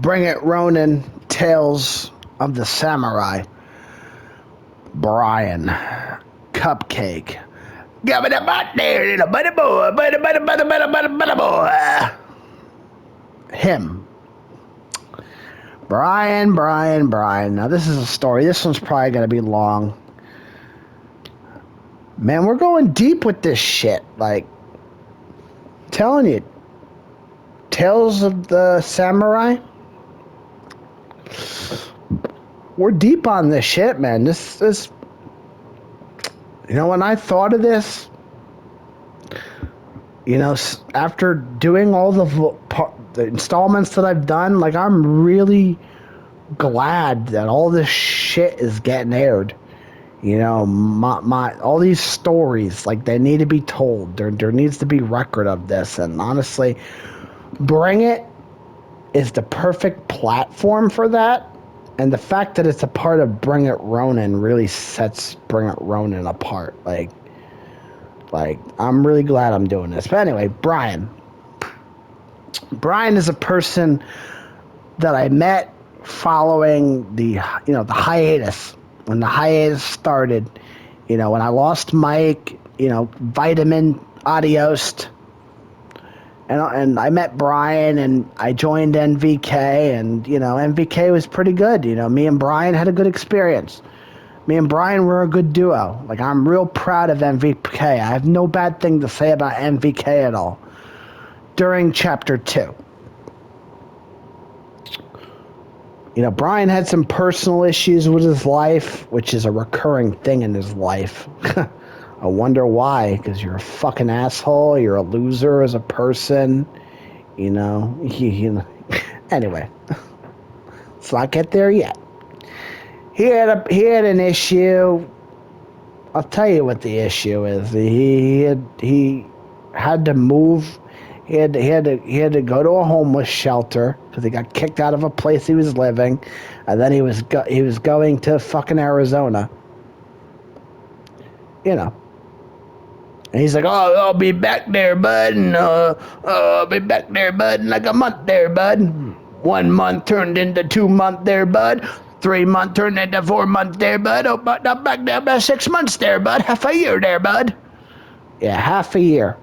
Bring It Ronin, Tales of the Samurai. Brian. Cupcake. Give it a butt there, little buddy boy. Buddy boy. Him. Brian. Now, this is a story. This one's probably going to be long. Man, we're going deep with this shit. Like, telling you. Tales of the Samurai. We're deep on this shit, man. This. You know, when I thought of this, you know, after doing all the installments that I've done, like, I'm really glad that all this shit is getting aired. You know, my all these stories, like, they need to be told. There needs to be record of this. And honestly, Bring It is the perfect platform for that. And the fact that it's a part of Bring It Ronin really sets Bring It Ronin apart. Like, I'm really glad I'm doing this. But anyway, Brian. Brian is a person that I met following the hiatus. When the hiatus started, you know, when I lost Mike, you know, Vitamin, adios. And I met Brian, and I joined NVK, and, you know, NVK was pretty good. You know, me and Brian had a good experience. Me and Brian were a good duo. Like, I'm real proud of NVK. I have no bad thing to say about NVK at all. During Chapter 2. You know, Brian had some personal issues with his life, which is a recurring thing in his life. I wonder why, because you're a fucking asshole, you're a loser as a person, you know. Anyway, let's not get there yet. He had an issue. I'll tell you what the issue is. He had to move. He had to go to a homeless shelter because he got kicked out of a place he was living, and then he was going to fucking Arizona. You know. And he's like, oh, I'll be back there, bud, and I'll be back there, bud, in like a month there, bud. 1 month turned into 2 month there, bud. 3 month turned into 4 month there, bud. Oh, but I'm back there about 6 months there, bud. Half a year there, bud. Yeah, half a year.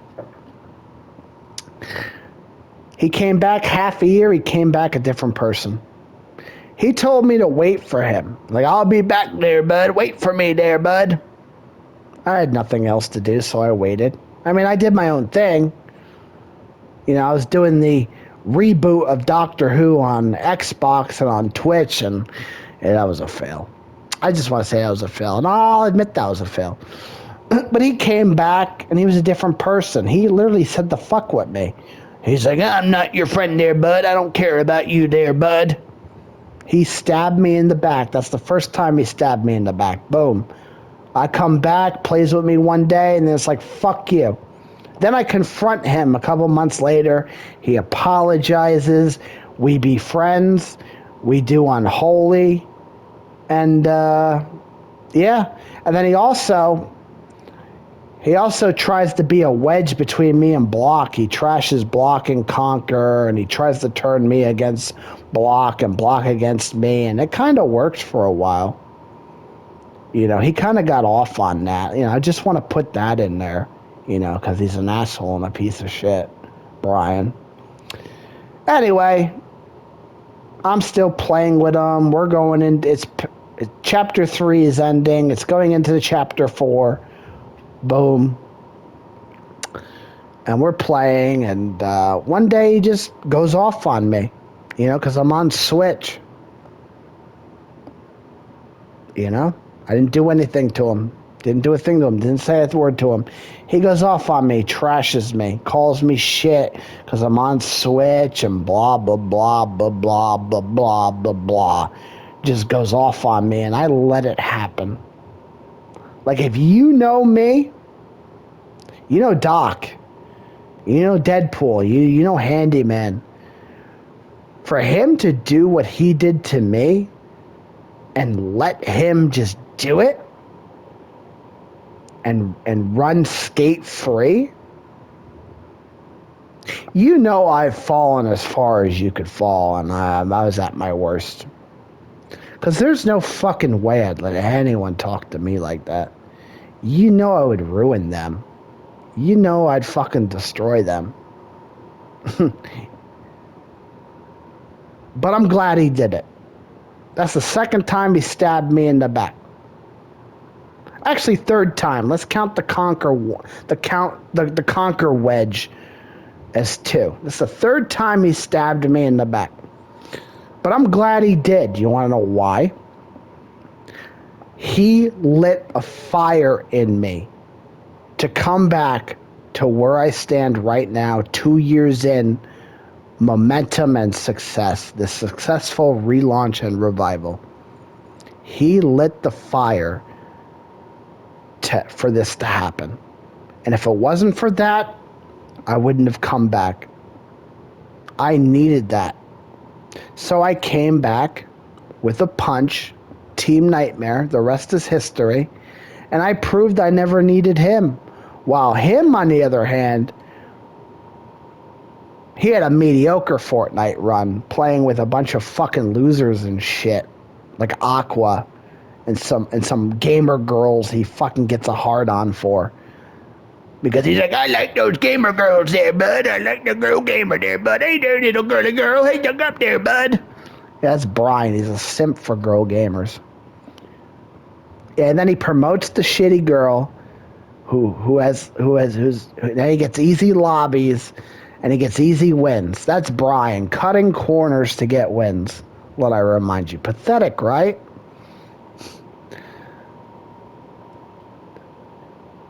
He came back half a year. He came back a different person. He told me to wait for him. Like, I'll be back there, bud. Wait for me there, bud. I had nothing else to do, so I waited. I mean, I did my own thing. You know, I was doing the reboot of Doctor Who on Xbox and on Twitch, and that was a fail. I just want to say that was a fail, and I'll admit that was a fail. But he came back, and he was a different person. He literally said the fuck with me. He's like, I'm not your friend there, bud. I don't care about you there, bud. He stabbed me in the back. That's the first time he stabbed me in the back. Boom. I come back, plays with me one day, and then it's like, fuck you. Then I confront him a couple months later. He apologizes. We be friends. We do Unholy. And, yeah. And then he also tries to be a wedge between me and Block. He trashes Block and Conquer, and he tries to turn me against Block and Block against me, and it kind of works for a while. You know, he kind of got off on that. You know, I just want to put that in there, you know, because he's an asshole and a piece of shit, Brian. Anyway, I'm still playing with him. We're going in. Chapter 3 is ending. It's going into the Chapter 4. Boom. And we're playing, and one day he just goes off on me, you know, because I'm on Switch. You know? I didn't do anything to him. Didn't do a thing to him. Didn't say a word to him. He goes off on me, trashes me, calls me shit because I'm on Switch and blah, blah, blah, blah, blah, blah, blah, blah, blah. Just goes off on me, and I let it happen. Like, if you know me, you know Doc, you know Deadpool, you know Handyman. For him to do what he did to me and let him just do it and run skate free, You know I've fallen as far as you could fall, and I was at my worst. Because there's no fucking way I'd let anyone talk to me like that. You know I would ruin them. You know I'd fucking destroy them. But I'm glad he did it. That's the second time he stabbed me in the back. Actually, third time. Let's count the conquer wedge as 2. This is the third time he stabbed me in the back. But I'm glad he did. You want to know why? He lit a fire in me to come back to where I stand right now, 2 years in, momentum and success, the successful relaunch and revival. He lit the fire for this to happen. And if it wasn't for that, I wouldn't have come back. I needed that. So I came back with a punch, Team Nightmare, the rest is history, and I proved I never needed him. While him, on the other hand, he had a mediocre Fortnite run, playing with a bunch of fucking losers and shit, like Aqua and some gamer girls he fucking gets a hard-on for. Because he's like, I like those gamer girls there, bud. I like the girl gamer there, bud. Hey there, little girly girl. Hey, look up there, bud. Yeah, that's Brian. He's a simp for girl gamers. Yeah, and then he promotes the shitty girl who's then he gets easy lobbies and he gets easy wins. That's Brian, cutting corners to get wins. Let I remind you. Pathetic, right?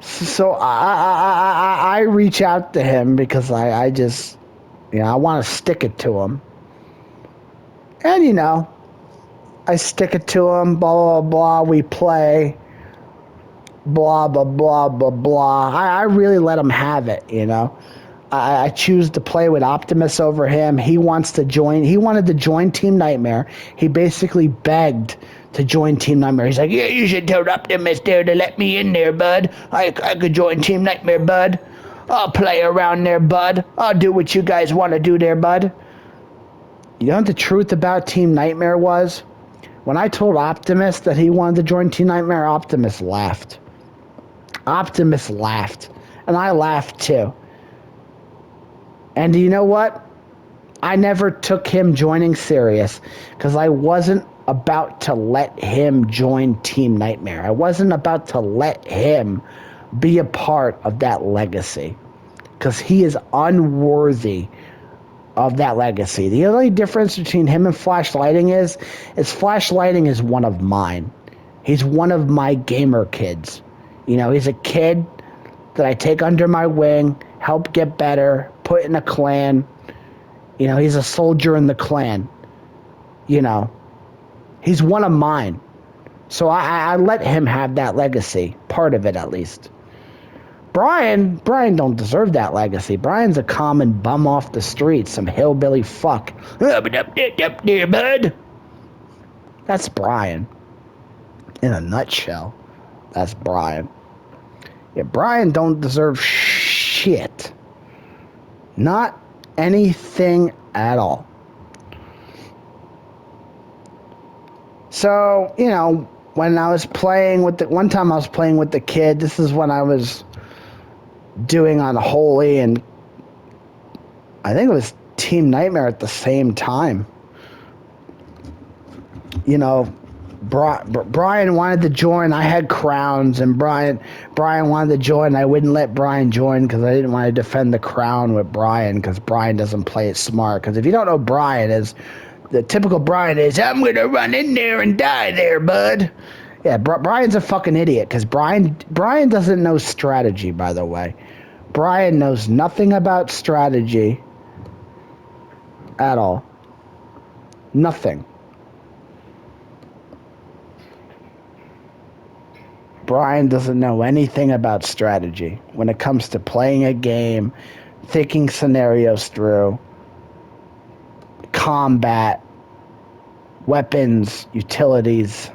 So I reach out to him because I just, I want to stick it to him. And, I stick it to him, blah, blah, blah, we play, blah, blah, blah, blah, blah. I really let him have it, I choose to play with Optimus over him. He wanted to join Team Nightmare. He basically begged to join Team Nightmare. He's like, yeah, you should tell Optimus there to let me in there, bud. I could join Team Nightmare, bud. I'll play around there, bud. I'll do what you guys want to do there, bud. You know what the truth about Team Nightmare was? When I told Optimus that he wanted to join Team Nightmare, Optimus laughed. Optimus laughed. And I laughed too. And you know what? I never took him joining serious because I wasn't about to let him join Team Nightmare. I wasn't about to let him be a part of that legacy because he is unworthy of that legacy. The only difference between him and Flash Lightning is Flash Lightning is one of mine. He's one of my gamer kids. He's a kid that I take under my wing, help get better, put in a clan. He's a soldier in the clan. He's one of mine. So I let him have that legacy, part of it at least. Brian don't deserve that legacy. Brian's a common bum off the street, some hillbilly fuck. Up there, bud. That's Brian. In a nutshell, that's Brian. Yeah, Brian don't deserve shit. Not anything at all. So, when I was playing with one time I was playing with the kid, this is when I was doing Unholy, and I think it was Team Nightmare at the same time. Brian wanted to join. I had crowns, and Brian wanted to join. I wouldn't let Brian join because I didn't want to defend the crown with Brian because Brian doesn't play it smart. Because if you don't know Brian, the typical Brian is, I'm going to run in there and die there, bud. Yeah, Brian's a fucking idiot because Brian doesn't know strategy, by the way. Brian knows nothing about strategy at all. Nothing. Brian doesn't know anything about strategy when it comes to playing a game, thinking scenarios through, combat, weapons, utilities,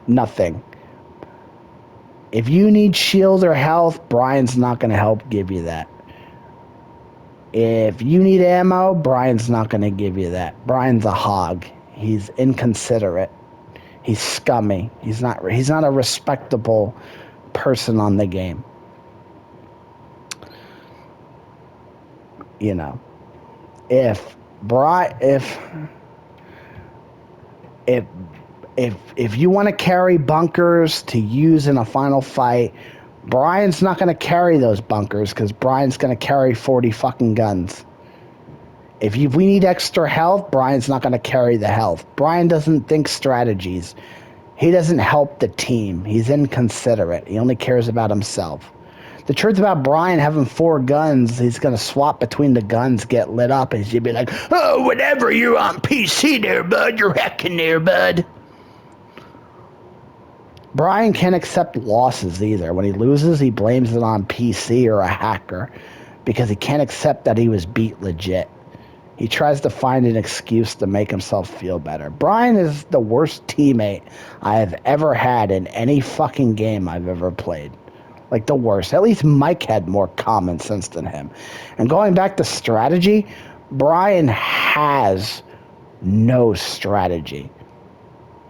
nothing. If you need shield or health, Brian's not going to help give you that. If you need ammo, Brian's not going to give you that. Brian's a hog. He's inconsiderate. He's scummy. He's not a respectable person on the game. You know, if you want to carry bunkers to use in a final fight, Brian's not going to carry those bunkers because Brian's going to carry 40 fucking guns. If we need extra health, Brian's not going to carry the health. Brian doesn't think strategies. He doesn't help the team. He's inconsiderate. He only cares about himself. The truth about Brian having 4 guns, he's going to swap between the guns, get lit up, and he'll be like, oh, whatever, you're on PC there, bud. You're hacking there, bud. Brian can't accept losses either. When he loses, he blames it on PC or a hacker because he can't accept that he was beat legit. He tries to find an excuse to make himself feel better. Brian is the worst teammate I have ever had in any fucking game I've ever played. Like, the worst. At least Mike had more common sense than him. And going back to strategy, Brian has no strategy.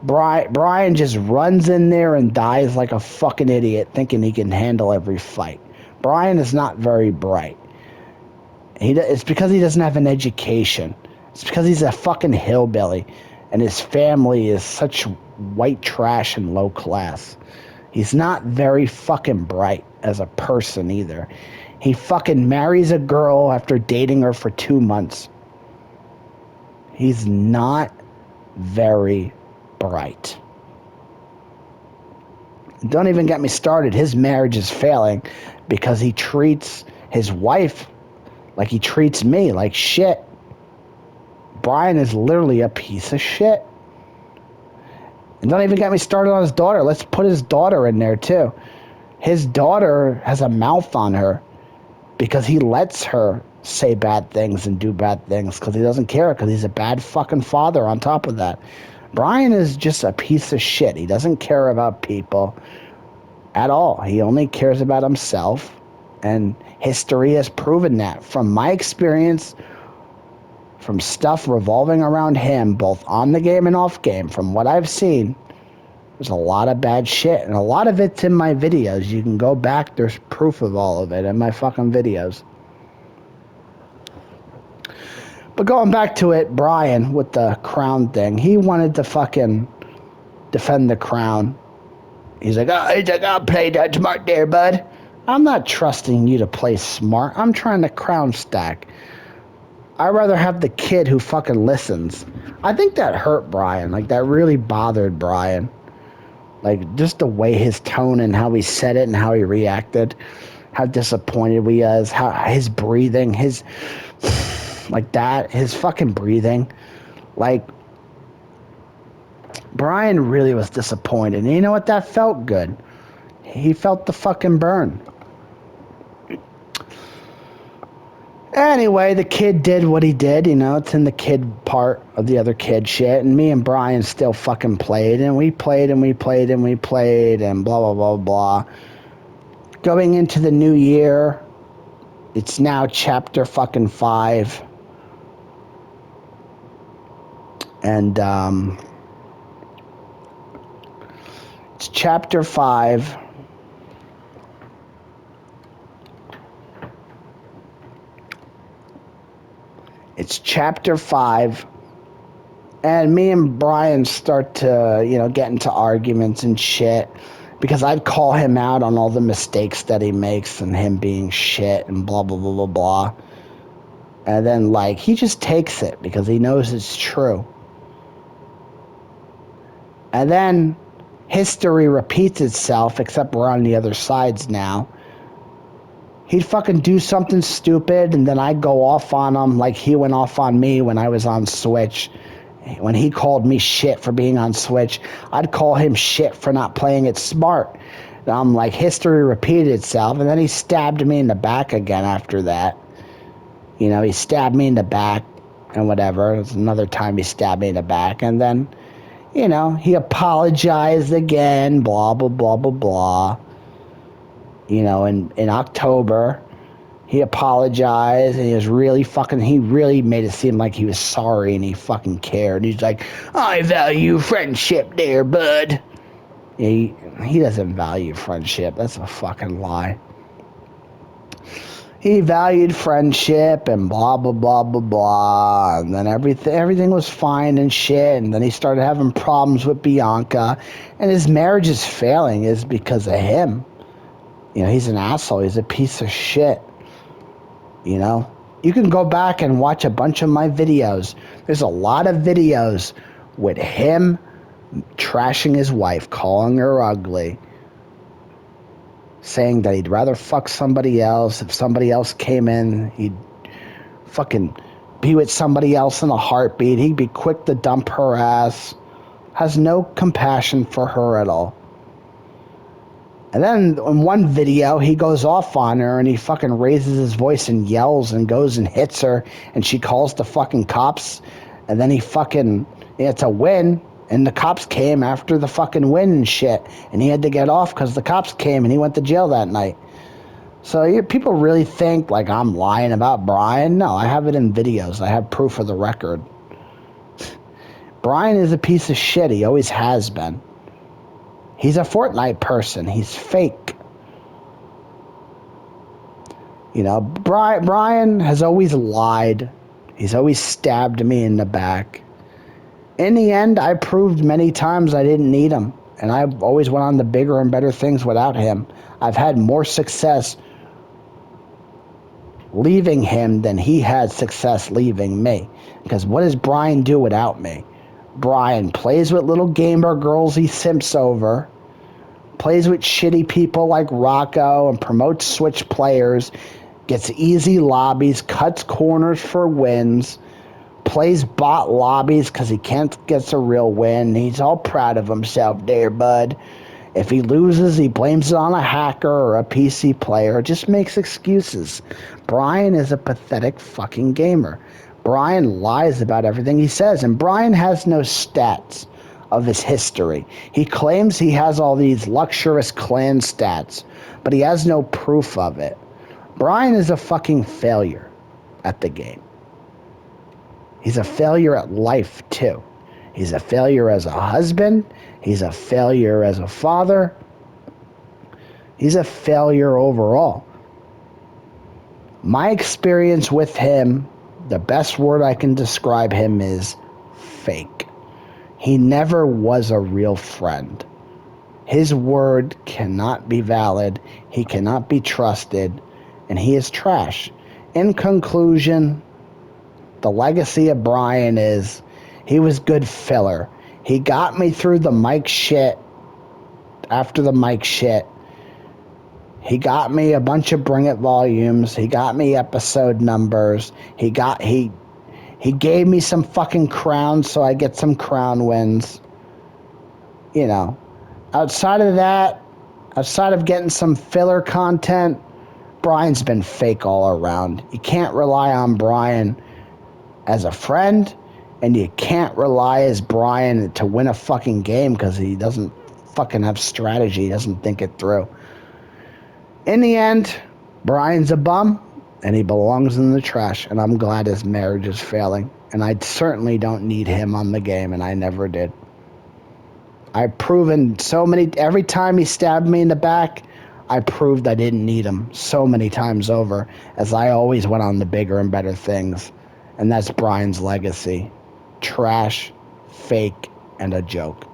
Brian just runs in there and dies like a fucking idiot thinking he can handle every fight. Brian is not very bright. It's because he doesn't have an education. It's because he's a fucking hillbilly, and his family is such white trash and low class. He's not very fucking bright as a person either. He fucking marries a girl after dating her for 2 months. He's not very bright. Don't even get me started. His marriage is failing because he treats his wife like he treats me, like shit. Brian is literally a piece of shit. And don't even get me started on his daughter. Let's put his daughter in there too. His daughter has a mouth on her because he lets her say bad things and do bad things because he doesn't care, because he's a bad fucking father on top of that. Brian is just a piece of shit. He doesn't care about people at all. He only cares about himself. And history has proven that. From my experience, from stuff revolving around him, both on the game and off game, from what I've seen, there's a lot of bad shit. And a lot of it's in my videos. You can go back. There's proof of all of it in my fucking videos. But going back to it, Brian, with the crown thing, he wanted to fucking defend the crown. He's like, I'll play that smart there, bud. I'm not trusting you to play smart. I'm trying to crown stack. I'd rather have the kid who fucking listens. I think that hurt Brian. Like, that really bothered Brian. Like, just the way his tone and how he said it and how he reacted. How disappointed he is. How his breathing, his... like that. His fucking breathing. Like... Brian really was disappointed. And you know what? That felt good. He felt the fucking burn. Anyway, the kid did what he did, you know. It's in the kid part of the other kid shit. And me and Brian still fucking played. And we played and we played and we played and blah, blah, blah, blah. Going into the new year, it's now chapter fucking 5. And, it's chapter 5. It's chapter 5, and me and Brian start to, you know, get into arguments and shit, because I'd call him out on all the mistakes that he makes and him being shit and blah, blah, blah, blah, blah. And then, like, he just takes it because he knows it's true. And then history repeats itself, except we're on the other sides now. He'd fucking do something stupid, and then I'd go off on him like he went off on me when I was on Switch. When he called me shit for being on Switch, I'd call him shit for not playing it smart. And I'm like, history repeated itself, and then he stabbed me in the back again after that. You know, he stabbed me in the back and whatever. It was another time he stabbed me in the back, and then, you know, he apologized again, blah, blah, blah, blah, blah. You know, in October, He apologized, and he really made it seem like he was sorry and he fucking cared. He's like, I value friendship there, bud. He doesn't value friendship. That's a fucking lie. He valued friendship and blah, blah, blah, blah, blah. And then everything was fine and shit. And then he started having problems with Bianca. And his marriage is failing is because of him. You know, he's an asshole. He's a piece of shit. You know? You can go back and watch a bunch of my videos. There's a lot of videos with him trashing his wife, calling her ugly, saying that he'd rather fuck somebody else. If somebody else came in, he'd fucking be with somebody else in a heartbeat. He'd be quick to dump her ass. Has no compassion for her at all. And then in one video, he goes off on her and he fucking raises his voice and yells and goes and hits her, and she calls the fucking cops. And then it's a win. And the cops came after the fucking win and shit. And he had to get off because the cops came and he went to jail that night. So people really think like I'm lying about Brian. No, I have it in videos. I have proof of the record. Brian is a piece of shit. He always has been. He's a Fortnite person. He's fake. You know, Brian has always lied. He's always stabbed me in the back. In the end, I proved many times I didn't need him, and I always went on to bigger and better things without him. I've had more success leaving him than he had success leaving me. Because what does Brian do without me? Brian plays with little gamer girls he simps over, plays with shitty people like Rocco and promotes Switch players, gets easy lobbies, cuts corners for wins, plays bot lobbies because he can't get a real win. He's all proud of himself there, bud. If he loses, he blames it on a hacker or a PC player. Just makes excuses. Brian is a pathetic fucking gamer. Brian lies about everything he says, and Brian has no stats of his history. He claims he has all these luxurious clan stats, but he has no proof of it. Brian is a fucking failure at the game. He's a failure at life, too. He's a failure as a husband. He's a failure as a father. He's a failure overall. My experience with him, the best word I can describe him is fake. He never was a real friend. His word cannot be valid. He cannot be trusted. And he is trash. In conclusion, the legacy of Brian is he was good filler. He got me through the Mike shit. After the Mike shit, he got me a bunch of Bring It volumes. He got me episode numbers. He gave me some fucking crowns so I get some crown wins. You know, outside of that, outside of getting some filler content, Brian's been fake all around. You can't rely on Brian as a friend, and you can't rely as Brian to win a fucking game because he doesn't fucking have strategy. He doesn't think it through. In the end, Brian's a bum, and he belongs in the trash, and I'm glad his marriage is failing. And I certainly don't need him on the game, and I never did. I've proven every time he stabbed me in the back, I proved I didn't need him so many times over, as I always went on to bigger and better things. And that's Brian's legacy. Trash, fake, and a joke.